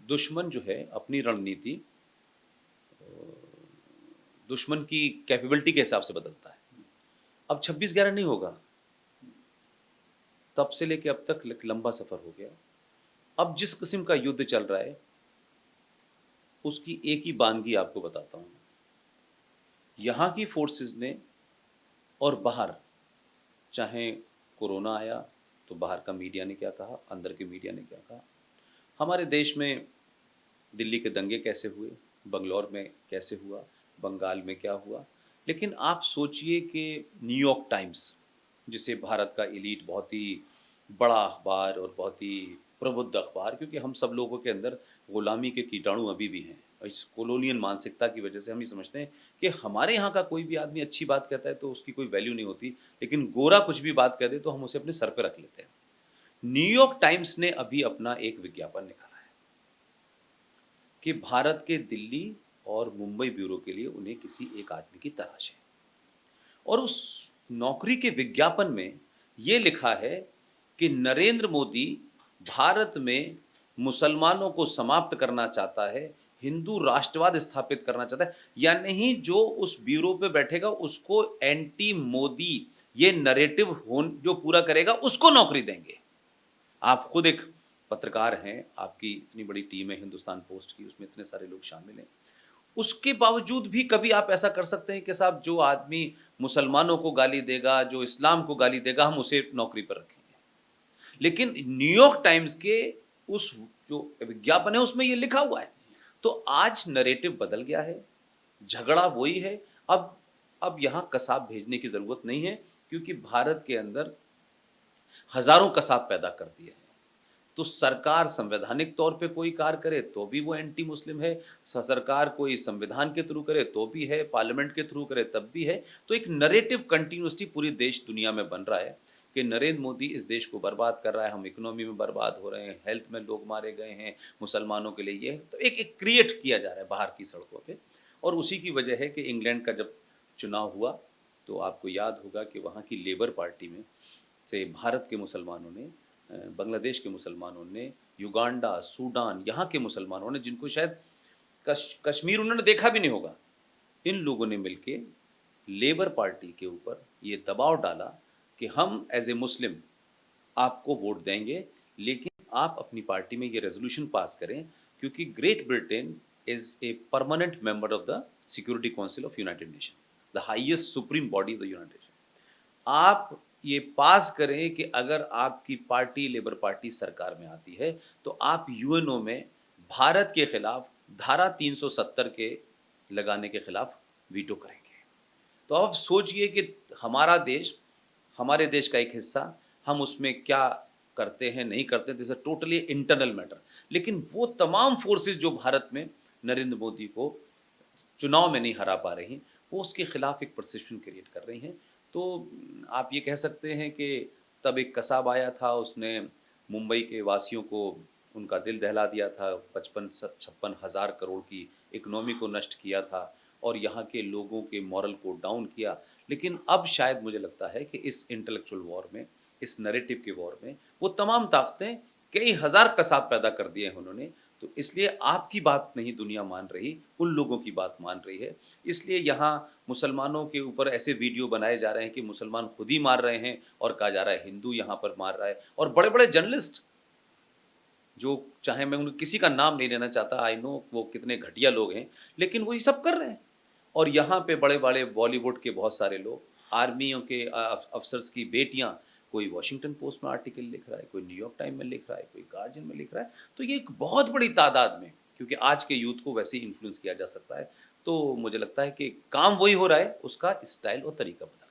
दुश्मन जो है अपनी रणनीति दुश्मन की कैपेबिलिटी के हिसाब से बदलता है। अब 26/11 नहीं होगा, तब से लेके अब तक एक लंबा सफर हो गया। अब जिस किस्म का युद्ध चल रहा है, उसकी एक ही बानगी आपको बताता हूँ। यहाँ की फोर्सेस ने और बाहर, चाहे कोरोना आया तो बाहर का मीडिया ने क्या कहा, अंदर के मीडिया ने क्या कहा। हमारे देश में दिल्ली के दंगे कैसे हुए, बंगलौर में कैसे हुआ, बंगाल में क्या हुआ। लेकिन आप सोचिए कि न्यूयॉर्क टाइम्स, जिसे भारत का एलीट बहुत ही बड़ा अखबार और बहुत ही प्रबुद्ध अखबार, क्योंकि हम सब लोगों के अंदर गुलामी के कीटाणु अभी भी हैं और इस कॉलोनियल मानसिकता की वजह से हम ये समझते हैं कि हमारे यहाँ का कोई भी आदमी अच्छी बात कहता है तो उसकी कोई वैल्यू नहीं होती, लेकिन गोरा कुछ भी बात कह दे तो हम उसे अपने सर पे रख लेते हैं। न्यूयॉर्क टाइम्स ने अभी अपना एक विज्ञापन निकाला है कि भारत के दिल्ली और मुंबई ब्यूरो के लिए उन्हें किसी एक आदमी की तलाश है, और उस नौकरी के विज्ञापन में ये लिखा है कि नरेंद्र मोदी भारत में मुसलमानों को समाप्त करना चाहता है, हिंदू राष्ट्रवाद स्थापित करना चाहता है, यानी जो उस ब्यूरो पे बैठेगा उसको एंटी मोदी ये नरेटिव जो पूरा करेगा उसको नौकरी देंगे। आप खुद एक पत्रकार हैं, आपकी इतनी बड़ी टीम है हिंदुस्तान पोस्ट की, उसमें इतने सारे लोग शामिल हैं, उसके बावजूद भी कभी आप ऐसा कर सकते हैं कि साहब जो आदमी मुसलमानों को गाली देगा, जो इस्लाम को गाली देगा, हम उसे नौकरी पर रखेंगे। लेकिन न्यूयॉर्क टाइम्स के उस जो विज्ञापन है उसमें ये लिखा हुआ है। तो आज नरेटिव बदल गया है, झगड़ा वही है। अब यहाँ कसाब भेजने की जरूरत नहीं है, क्योंकि भारत के अंदर हजारों कसाब पैदा कर दिए हैं। तो सरकार संवैधानिक तौर पे कोई कार्य करे तो भी वो एंटी मुस्लिम है, सरकार कोई संविधान के थ्रू करे तो भी है, पार्लियामेंट के थ्रू करे तब भी है। तो एक नरेटिव कंटिन्यूअसली पूरी देश दुनिया में बन रहा है कि नरेंद्र मोदी इस देश को बर्बाद कर रहा है, हम इकोनॉमी में बर्बाद हो रहे हैं, हेल्थ में लोग मारे गए हैं, मुसलमानों के लिए ये तो एक क्रिएट किया जा रहा है बाहर की सड़कों पे। और उसी की वजह है कि इंग्लैंड का जब चुनाव हुआ तो आपको याद होगा कि वहाँ की लेबर पार्टी में से भारत के मुसलमानों ने, बांग्लादेश के मुसलमानों ने, युगांडा, सूडान, यहाँ के मुसलमानों ने, जिनको शायद कश्मीर उन्होंने देखा भी नहीं होगा, इन लोगों ने मिलके लेबर पार्टी के ऊपर ये दबाव डाला कि हम एज ए मुस्लिम आपको वोट देंगे, लेकिन आप अपनी पार्टी में ये रेजोल्यूशन पास करें, क्योंकि great Britain is a permanent member of the security council of United nation, the highest supreme body of the United nation. आप ये पास करें कि अगर आपकी पार्टी लेबर पार्टी सरकार में आती है तो आप यूएनओ में भारत के खिलाफ धारा 370 के लगाने के खिलाफ वीटो करेंगे। तो अब सोचिए कि हमारा देश, हमारे देश का एक हिस्सा, हम उसमें क्या करते हैं नहीं करते हैं, this is totally internal matter. लेकिन वो तमाम फोर्सेस जो भारत में नरेंद्र मोदी को चुनाव में नहीं हरा पा रही, वो उसके खिलाफ एक परसेप्शन क्रिएट कर रही हैं। तो आप ये कह सकते हैं कि तब एक कसाब आया था, उसने मुंबई के वासियों को उनका दिल दहला दिया था, 55-56 हज़ार करोड़ की इकोनॉमी को नष्ट किया था और यहाँ के लोगों के मॉरल को डाउन किया। लेकिन अब शायद मुझे लगता है कि इस इंटेलेक्चुअल वॉर में, इस नैरेटिव के वॉर में, वो तमाम ताकतें कई हज़ार कसाब पैदा कर दिए हैं उन्होंने। तो इसलिए आपकी बात नहीं दुनिया मान रही, उन लोगों की बात मान रही है। इसलिए यहाँ मुसलमानों के ऊपर ऐसे वीडियो बनाए जा रहे हैं कि मुसलमान खुद ही मार रहे हैं और कहा जा रहा है हिंदू यहाँ पर मार रहा है। और बड़े-बड़े जर्नलिस्ट, जो चाहे मैं उन किसी का नाम नहीं लेना चाहता, आई नो वो कितने घटिया लोग हैं, लेकिन वो ये सब कर रहे हैं। और यहाँ पे बड़े-बड़े बॉलीवुड के बहुत सारे लोग, आर्मियों के अफ़सर्स की बेटियाँ, कोई वॉशिंगटन पोस्ट में आर्टिकल लिख रहा है, कोई न्यूयॉर्क टाइम में लिख रहा है, कोई गार्जियन में लिख रहा है। तो ये एक बहुत बड़ी तादाद में, क्योंकि आज के यूथ को वैसे ही इन्फ्लुएंस किया जा सकता है। तो मुझे लगता है कि काम वही हो रहा है, उसका स्टाइल और तरीका बदल